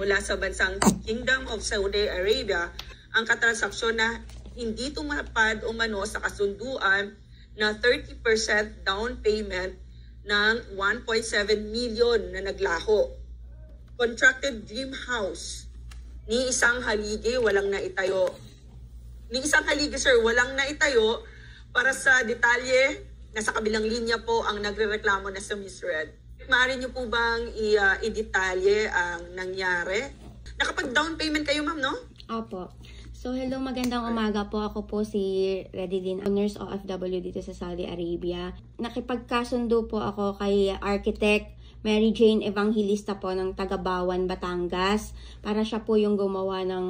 mula sa bansang Kingdom of Saudi Arabia ang katransaksyon na hindi tumapad umano sa kasunduan na 30% down payment ng 1.7 million na naglaho. Contracted dream house ni isang haligi walang naitayo. Ni isang haligi sir, walang naitayo. Para sa detalye, nasa kabilang linya po ang nagrereklamo na sa Miss Red. Maaari niyo po bang i-detalye ang nangyari? Nakapag-down payment kayo, ma'am, no? Opo. So, hello, magandang umaga po. Ako po si Redidin, nurse OFW dito sa Saudi Arabia. Nakipagkasundo po ako kay Architect Mary Jane Evangelista po ng Tagabawan, Batangas. Para siya po yung gumawa ng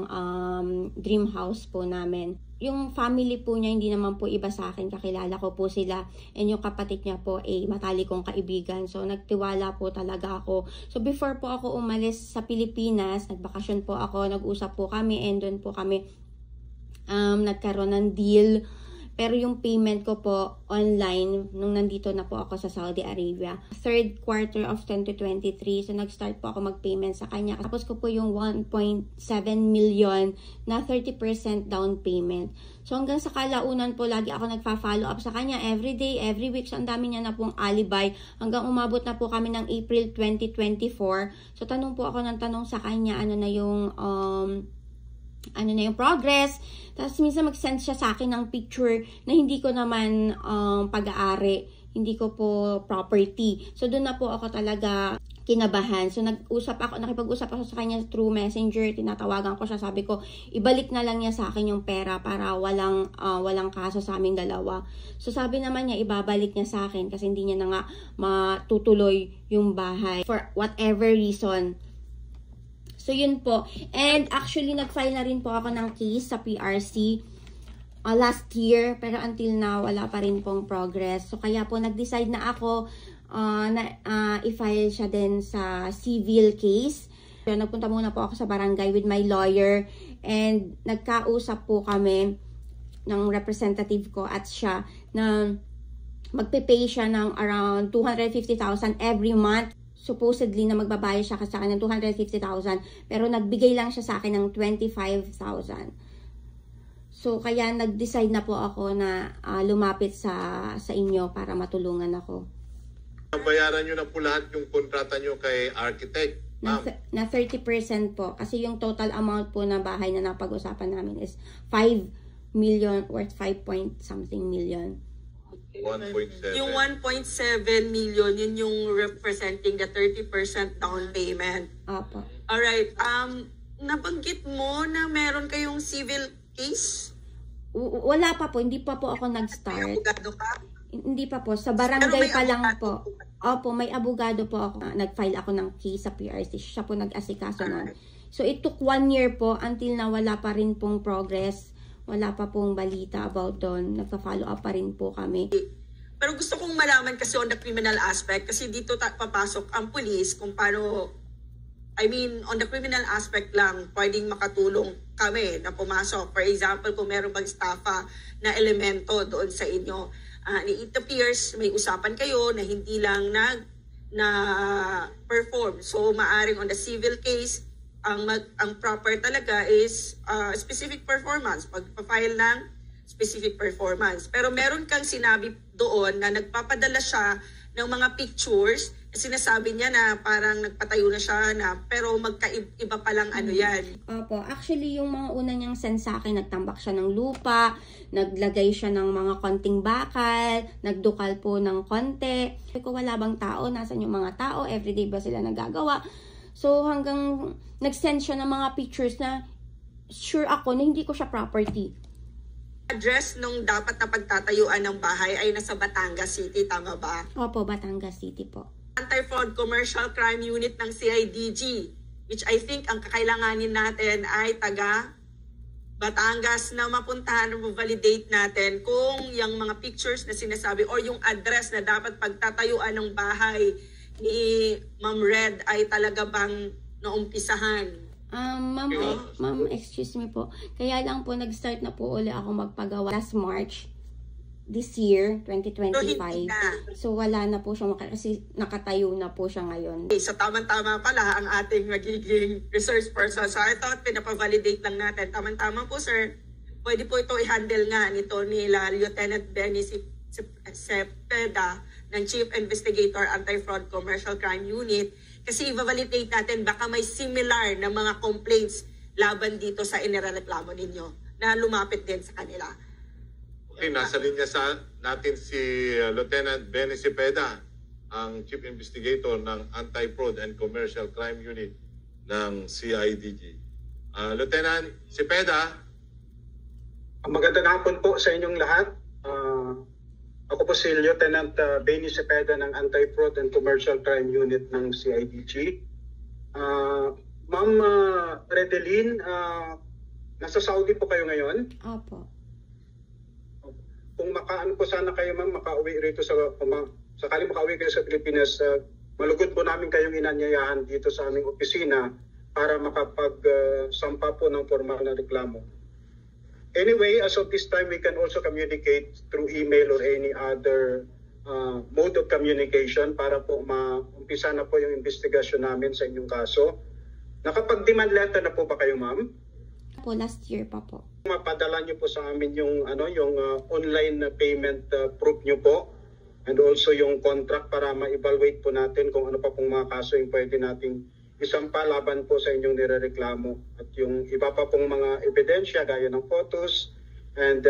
dream house po namin. Yung family po niya, hindi naman po iba sa akin. Kakilala ko po sila. And yung kapatid niya po, matali kong kaibigan. So, nagtiwala po talaga ako. So, before po ako umalis sa Pilipinas, nagbakasyon po ako, nag-usap po kami, and doon po kami nagkaroon ng deal. Pero yung payment ko po online nung nandito na po ako sa Saudi Arabia. Third quarter of 2023. So, nag-start po ako mag-payment sa kanya. Tapos ko po yung 1.7 million na 30% down payment. So, hanggang sa kalaunan po, lagi ako nagpa-follow up sa kanya. Every day, every week. So, ang dami niya na pong alibay. Hanggang umabot na po kami ng April 2024. So, tanong po ako ng tanong sa kanya, ano na yung progress. Tapos minsan mag-send siya sa akin ng picture na hindi ko naman pag-aari, hindi ko po property. So doon na po ako talaga kinabahan. So nakipag-usap ako sa kanya through Messenger, tinatawagan ko siya, sabi ko ibalik na lang niya sa akin yung pera para walang kaso sa aming dalawa. So sabi naman niya ibabalik niya sa akin kasi hindi niya na nga matutuloy yung bahay for whatever reason. So, yun po. And actually, nag-file na rin po ako ng case sa PRC last year. Pero until now, wala pa rin pong progress. So, kaya po, nag-decide na ako na i-file siya din sa civil case. So, nagpunta muna po ako sa barangay with my lawyer. And nagkausap po kami ng representative ko at siya na magpe-pay siya ng around 250,000 every month. Supposedly na magbabayad siya sa akin ng 250,000 pero nagbigay lang siya sa akin ng 25,000. So kaya nag-decide na po ako na lumapit sa inyo para matulungan ako. Bayaran niyo na po lahat yung kontrata niyo kay Architect? Na 30% po kasi yung total amount po na bahay na napag-usapan namin is 5 million worth 5 point something million. 1.7. Yung 1.7 million, yun yung representing the 30% down payment. Opo. Alright, nabanggit mo na meron kayong civil case? Wala pa po, hindi pa po ako nag-start. May abogado ka? Hindi pa po, sa barangay pa lang po. Opo, may abogado po ako. Nag-file ako ng case sa PRC. Siya po nag-asikaso nun. So, it took 1 year po until na wala pa rin pong progress. Wala pa pong balita about doon. Nagpa-follow up pa rin po kami. Pero gusto kong malaman kasi on the criminal aspect, kasi dito papasok ang police kung paano, on the criminal aspect lang, pwedeng makatulong kami na pumasok. For example, kung meron bang staffa na elemento doon sa inyo. It appears may usapan kayo na hindi lang na-perform. So, maaring on the civil case, ang proper talaga is specific performance. Pagpa-file ng specific performance. Pero meron kang sinabi doon na nagpapadala siya ng mga pictures. Sinasabi niya na parang nagpatayo na siya pero magkaiba palang yan. Opo. Actually, yung mga una niyang send sa akin, nagtambak siya ng lupa, naglagay siya ng mga konting bakal, nagdukal po ng konti. Sabi ko, wala bang tao? Nasaan yung mga tao? Everyday ba sila nagagawa? So, hanggang nag-send siya ng mga pictures na sure ako na hindi ko siya property. Address nung dapat na pagtatayuan ng bahay ay nasa Batangas City, tama ba? Opo, Batangas City po. Anti-Fraud Commercial Crime Unit ng CIDG, which I think ang kakailanganin natin ay taga Batangas na mapuntahan o validate natin kung yung mga pictures na sinasabi or yung address na dapat pagtatayuan ng bahay ni Ma'am Red ay talaga bang naumpisahan? Ma'am, excuse me po. Kaya lang po, nag-start na po uli ako magpagawa last March. this year, So, hindi 2025. na. So, wala na po siya kasi nakatayo na po siya ngayon. Okay, so tamang-tama pala ang ating magiging research person. So I thought pinapavalidate lang natin. Tamang-tama po, sir. Pwede po ito i-handle nga nito nila Lieutenant Benny Cepeda ng Chief Investigator Anti-Fraud Commercial Crime Unit. Kasi i-validate natin baka may similar na mga complaints laban dito sa inireklamo ninyo na lumapit din sa kanila. Okay, nasa linya natin si Lieutenant Benny Cepeda, ang Chief Investigator ng Anti-Fraud and Commercial Crime Unit ng CIDG. Lieutenant Cepeda. Magandang hapon po sa inyong lahat. Ako po si Lieutenant Benny Cepeda ng Anti-Fraud and Commercial Crime Unit ng CIDG. Ma'am Redeline, nasa Saudi po kayo ngayon? Opo. Kung makaano po sana kayo ma'am, makauwi rito sakali makauwi kayo sa Pilipinas, malugod po namin kayong inanyayahan dito sa aming opisina para makapag-sampa po ng formal na reklamo. Anyway, as of this time, we can also communicate through email or any other mode of communication para po maumpisa na po yung investigasyon namin sa inyong kaso. Nakapag-demand letter na po ba kayo, ma'am? Po, last year pa po. Mapadala niyo po sa amin yung online payment proof niyo po and also yung contract para ma-evaluate po natin kung ano pa pong mga kaso yung pwede nating isampa laban po sa inyong nirereklamo at yung iba pa pong mga ebidensya gaya ng photos and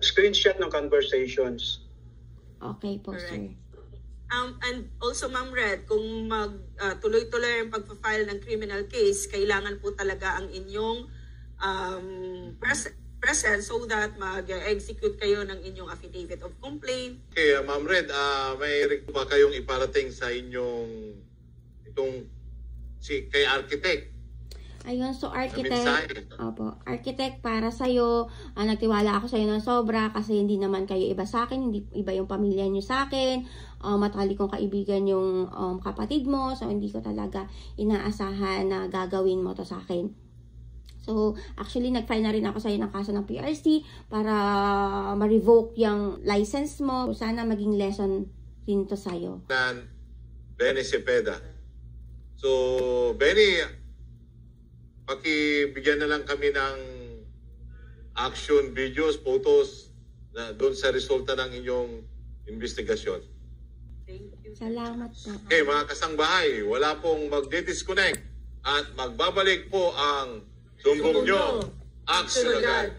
screenshot ng conversations. Okay po, sir. And also, Ma'am Red, kung tuloy-tuloy ang pagpa-file ng criminal case, kailangan po talaga ang inyong present so that mag-execute kayo ng inyong affidavit of complaint. Okay, Ma'am Red, may ba kayong iparating sa inyong kay architect? Ayun, so architect, architect para sa'yo, nagtiwala ako sa'yo ng sobra kasi hindi naman kayo iba sa akin, hindi iba yung pamilya nyo sa akin, matali kong kaibigan yung kapatid mo, so hindi ko talaga inaasahan na gagawin mo to sa akin. So, actually, nag-file na rin ako sa'yo ng kaso ng PRC para ma-revoke yung license mo. Sana maging lesson rin to sa'yo. Benny Cepeda. So, Benny, pakibigyan na lang kami ng action videos, photos na doon sa resulta ng inyong investigasyon. Thank you. Salamat po. Okay, mga kasangbahay, wala pong magdi-disconnect at magbabalik po ang Sumbong Nyo, Aksyon Agad.